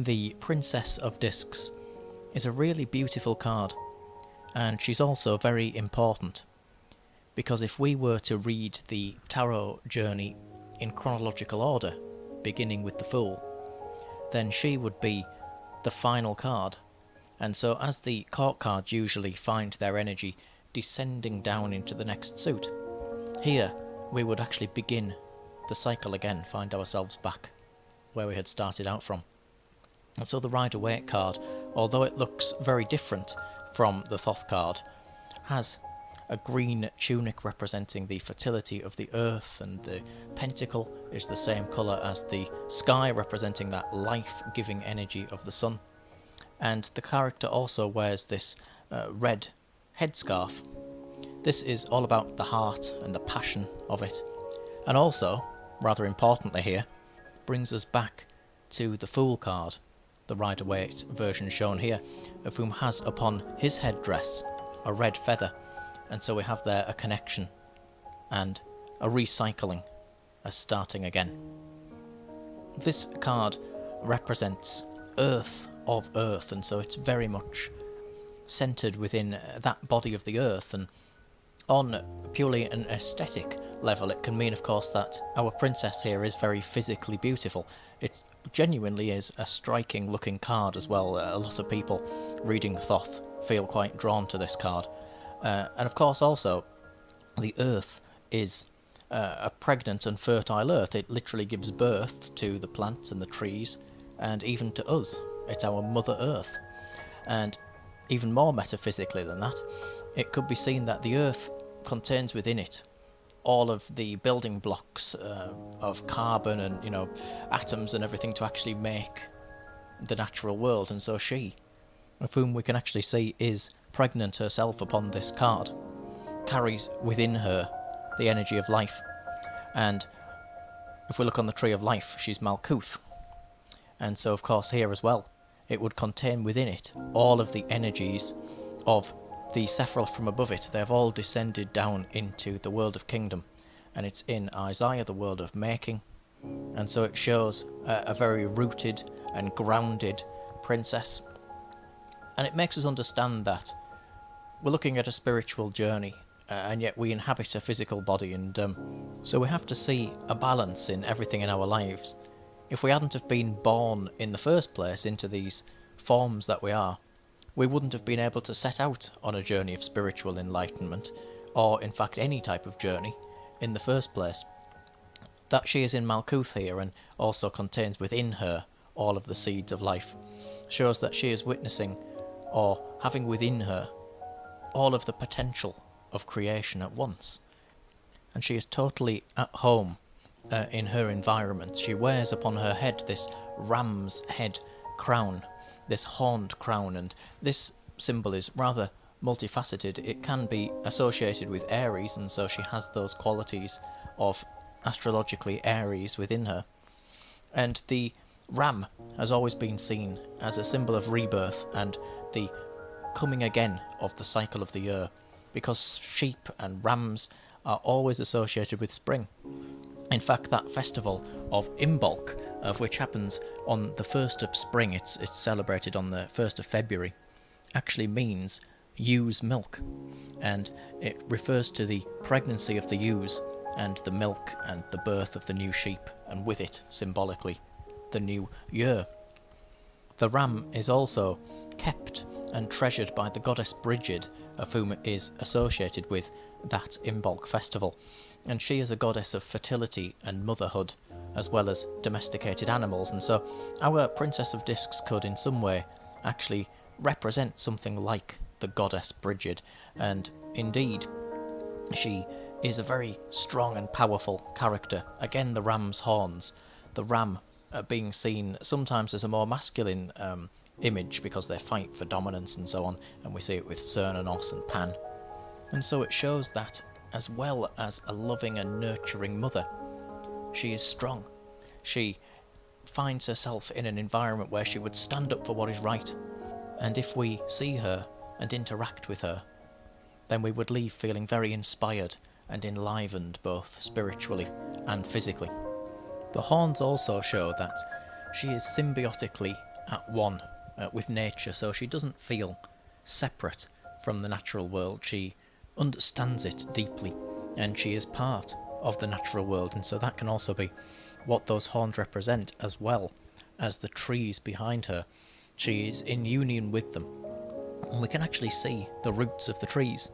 the Princess of Discs is a really beautiful card, and she's also very important, because if we were to read the tarot journey in chronological order, beginning with the Fool, then she would be the final card. And so as the court cards usually find their energy descending down into the next suit, here we would actually begin the cycle again, find ourselves back where we had started out from. And so the Rider-Waite card, although it looks very different from the Thoth card, has a green tunic representing the fertility of the earth, and the pentacle is the same colour as the sky, representing that life-giving energy of the sun. And the character also wears this red headscarf. This is all about the heart and the passion of it. And also, rather importantly here, brings us back to the Fool card, the Rider-Waite version shown here, of whom has upon his headdress a red feather. And so we have there a connection and a recycling, a starting again. This card represents Earth of Earth, and so it's very much centred within that body of the Earth, and on purely an aesthetic level it can mean, of course, that our princess here is very physically beautiful. It genuinely is a striking looking card as well. A lot of people reading Thoth feel quite drawn to this card. And of course also the Earth is a pregnant and fertile Earth. It literally gives birth to the plants and the trees, and even to us. It's our Mother Earth. And even more metaphysically than that, it could be seen that the Earth contains within it all of the building blocks of carbon and, atoms and everything to actually make the natural world. And so she, of whom we can actually see is pregnant herself upon this card, carries within her the energy of life. And if we look on the Tree of Life, she's Malkuth. And so, of course, here as well, it would contain within it all of the energies of the Sephiroth from above it. They've all descended down into the world of kingdom, and it's in Isaiah, the world of making. And so it shows a very rooted and grounded princess. And it makes us understand that we're looking at a spiritual journey, and yet we inhabit a physical body, and so we have to see a balance in everything in our lives. If we hadn't have been born in the first place into these forms that we are, we wouldn't have been able to set out on a journey of spiritual enlightenment, or in fact any type of journey, in the first place. That she is in Malkuth here, and also contains within her all of the seeds of life, shows that she is witnessing, or having within her, all of the potential of creation at once. And she is totally at home in her environment. She wears upon her head this ram's head crown, this horned crown, and this symbol is rather multifaceted. It can be associated with Aries, and so she has those qualities of astrologically Aries within her. And the ram has always been seen as a symbol of rebirth and the coming again of the cycle of the year, because sheep and rams are always associated with spring. In fact, that festival of Imbolc, of which happens on the 1st of spring, it's celebrated on the 1st of February, actually means ewe's milk, and it refers to the pregnancy of the ewes and the milk and the birth of the new sheep, and with it, symbolically, the new year. The ram is also kept and treasured by the goddess Brigid, of whom it is associated with that Imbolc festival, and she is a goddess of fertility and motherhood, as well as domesticated animals, and so our Princess of Discs could in some way actually represent something like the goddess Brigid, and indeed she is a very strong and powerful character. Again, the ram's horns, the ram being seen sometimes as a more masculine image because they fight for dominance and so on, and we see it with Cernunnos and Pan. And so it shows that, as well as a loving and nurturing mother, she is strong. She finds herself in an environment where she would stand up for what is right, and if we see her and interact with her, then we would leave feeling very inspired and enlivened both spiritually and physically. The horns also show that she is symbiotically at one with nature, so she doesn't feel separate from the natural world. She understands it deeply, and she is part of the natural world, and so that can also be what those horns represent, as well as the trees behind her. She is in union with them, and we can actually see the roots of the trees,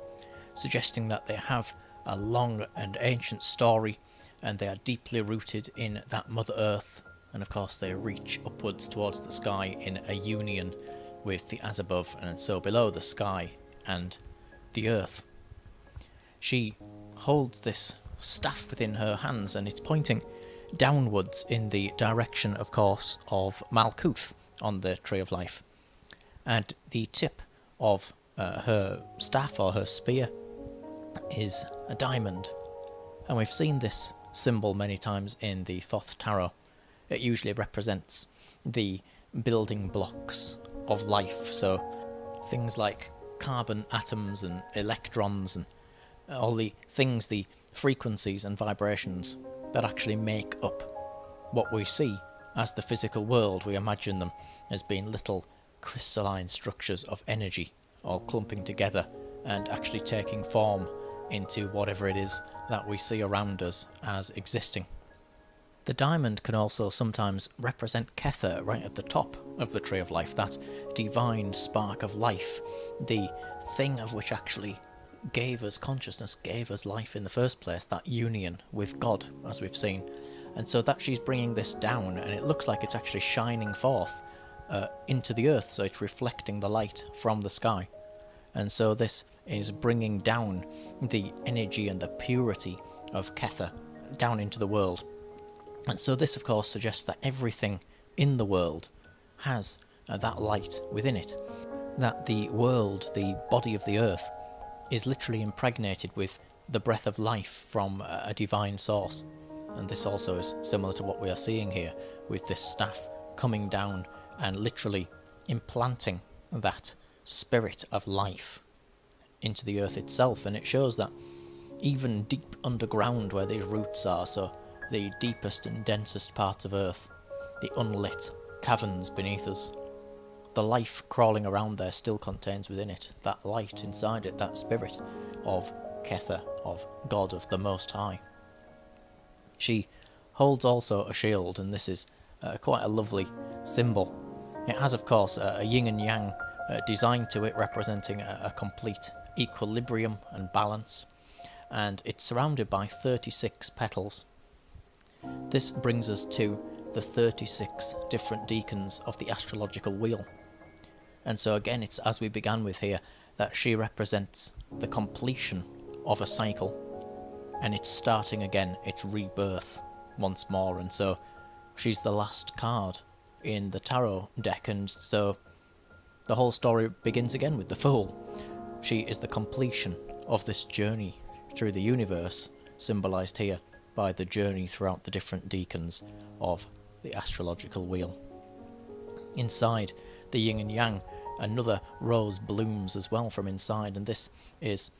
suggesting that they have a long and ancient story, and they are deeply rooted in that Mother Earth, and of course they reach upwards towards the sky in a union with the as above and so below, the sky and the earth. She holds this staff within her hands, and it's pointing downwards in the direction, of course, of Malkuth on the Tree of Life. And the tip of her staff, or her spear, is a diamond. And we've seen this symbol many times in the Thoth tarot. It usually represents the building blocks of life, so things like carbon atoms and electrons and all the things, the frequencies and vibrations that actually make up what we see as the physical world. We imagine them as being little crystalline structures of energy, all clumping together and actually taking form into whatever it is that we see around us as existing. The diamond can also sometimes represent Kether right at the top of the Tree of Life, that divine spark of life, the thing of which actually gave us consciousness, gave us life in the first place, that union with God, as we've seen. And so that she's bringing this down, and it looks like it's actually shining forth into the earth, so it's reflecting the light from the sky. And so this is bringing down the energy and the purity of Kether down into the world. And so this, of course, suggests that everything in the world has that light within it, that the world, the body of the earth, is literally impregnated with the breath of life from a divine source. And this also is similar to what we are seeing here, with this staff coming down and literally implanting that spirit of life into the earth itself. And it shows that even deep underground where these roots are, so the deepest and densest parts of earth, the unlit caverns beneath us, the life crawling around there still contains within it that light inside it, that spirit of Kether, of God, of the Most High. She holds also a shield, and this is quite a lovely symbol. It has, of course, a yin and yang design to it, representing a complete equilibrium and balance, and it's surrounded by 36 petals. This brings us to the 36 different deacons of the astrological wheel. And so again, it's as we began with here, that she represents the completion of a cycle, and it's starting again, it's rebirth once more. And so she's the last card in the tarot deck, and so the whole story begins again with the Fool. She is the completion of this journey through the universe, symbolised here by the journey throughout the different deacons of the astrological wheel. Inside the yin and yang, another rose blooms as well from inside, and this is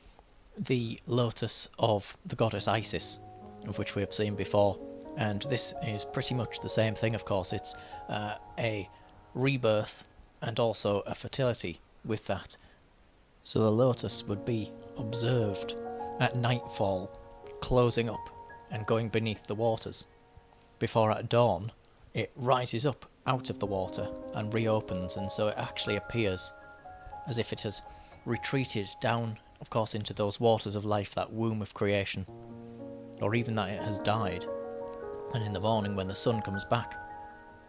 the lotus of the goddess Isis, of which we have seen before. And this is pretty much the same thing, of course. It's a rebirth and also a fertility with that. So the lotus would be observed at nightfall, closing up and going beneath the waters, before at dawn it rises up out of the water and reopens, and so it actually appears as if it has retreated down, of course, into those waters of life, that womb of creation, or even that it has died. And in the morning, when the sun comes back,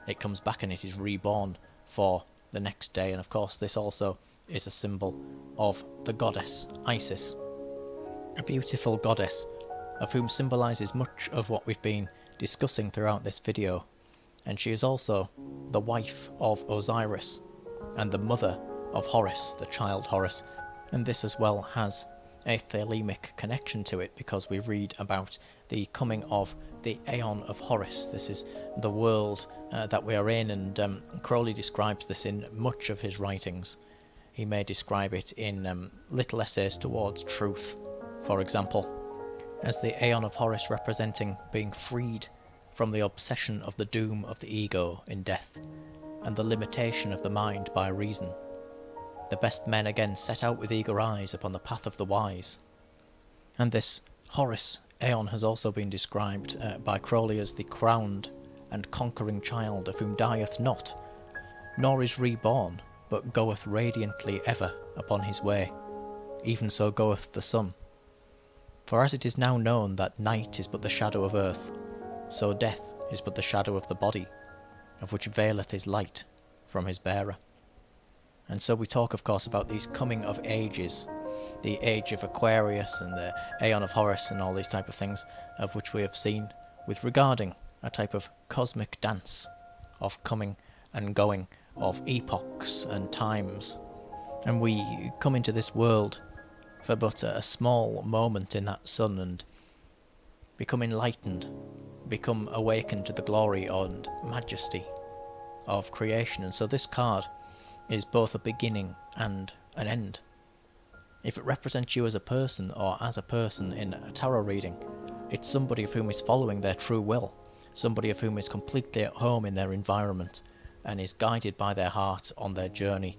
it comes back and it is reborn for the next day. And of course, this also is a symbol of the goddess Isis, a beautiful goddess of whom symbolises much of what we've been discussing throughout this video. And she is also the wife of Osiris and the mother of Horus, the child Horus. And this as well has a thelemic connection to it, because we read about the coming of the Aeon of Horus. This is the world that we are in, and Crowley describes this in much of his writings. He may describe it in little essays towards truth, for example, as the Aeon of Horus representing being freed from the obsession of the doom of the ego in death, and the limitation of the mind by reason. The best men again set out with eager eyes upon the path of the wise. And this Horus Aeon has also been described by Crowley as the crowned and conquering child, of whom dieth not, nor is reborn, but goeth radiantly ever upon his way. Even so goeth the sun. For as it is now known that night is but the shadow of earth, so death is but the shadow of the body, of which veileth his light from his bearer. And so we talk, of course, about these coming of ages, the age of Aquarius and the Aeon of Horus and all these type of things, of which we have seen with regarding a type of cosmic dance of coming and going, of epochs and times. And we come into this world for but a small moment in that sun and become enlightened, become awakened to the glory and majesty of creation. And so this card is both a beginning and an end. If it represents you as a person or as a person in a tarot reading, it's somebody of whom is following their true will, somebody of whom is completely at home in their environment and is guided by their heart on their journey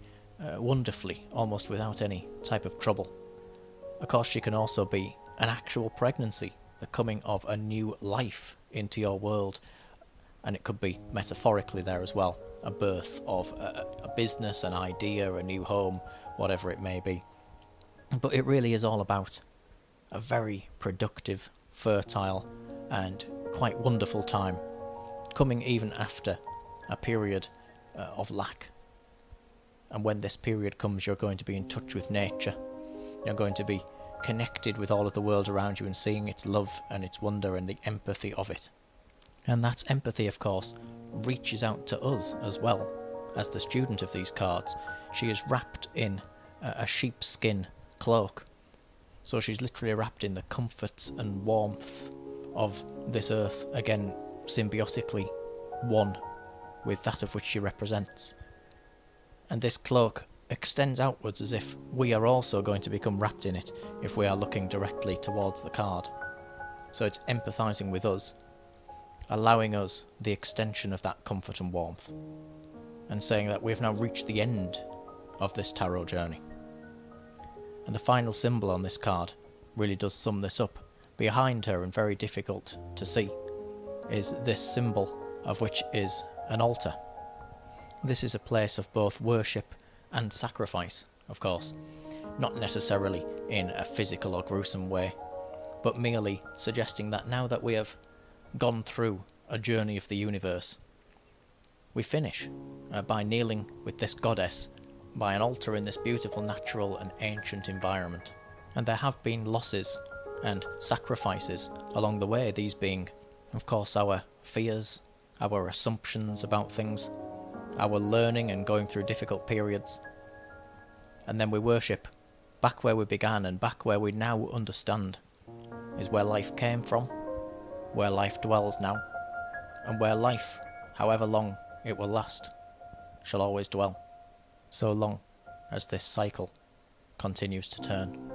wonderfully, almost without any type of trouble. Of course, she can also be an actual pregnancy, the coming of a new life into your world, and it could be metaphorically there as well, a birth of a business, an idea, a new home, whatever it may be. But it really is all about a very productive, fertile and quite wonderful time, coming even after a period of lack. And when this period comes, you're going to be in touch with nature. You're going to be connected with all of the world around you and seeing its love and its wonder and the empathy of it. And that empathy, of course, reaches out to us as well. As the student of these cards, she is wrapped in a sheepskin cloak. So she's literally wrapped in the comforts and warmth of this earth, again symbiotically one with that of which she represents. And this cloak extends outwards as if we are also going to become wrapped in it if we are looking directly towards the card. So it's empathising with us, allowing us the extension of that comfort and warmth, and saying that we've now reached the end of this tarot journey. And the final symbol on this card really does sum this up. Behind her, and very difficult to see, is this symbol, of which is an altar. This is a place of both worship and sacrifice, of course, not necessarily in a physical or gruesome way, but merely suggesting that now that we have gone through a journey of the universe, we finish by kneeling with this goddess by an altar in this beautiful natural and ancient environment. And there have been losses and sacrifices along the way, these being, of course, our fears, our assumptions about things, our learning and going through difficult periods. And then we worship back where we began, and back where we now understand is where life came from, where life dwells now, and where life, however long it will last, shall always dwell, so long as this cycle continues to turn.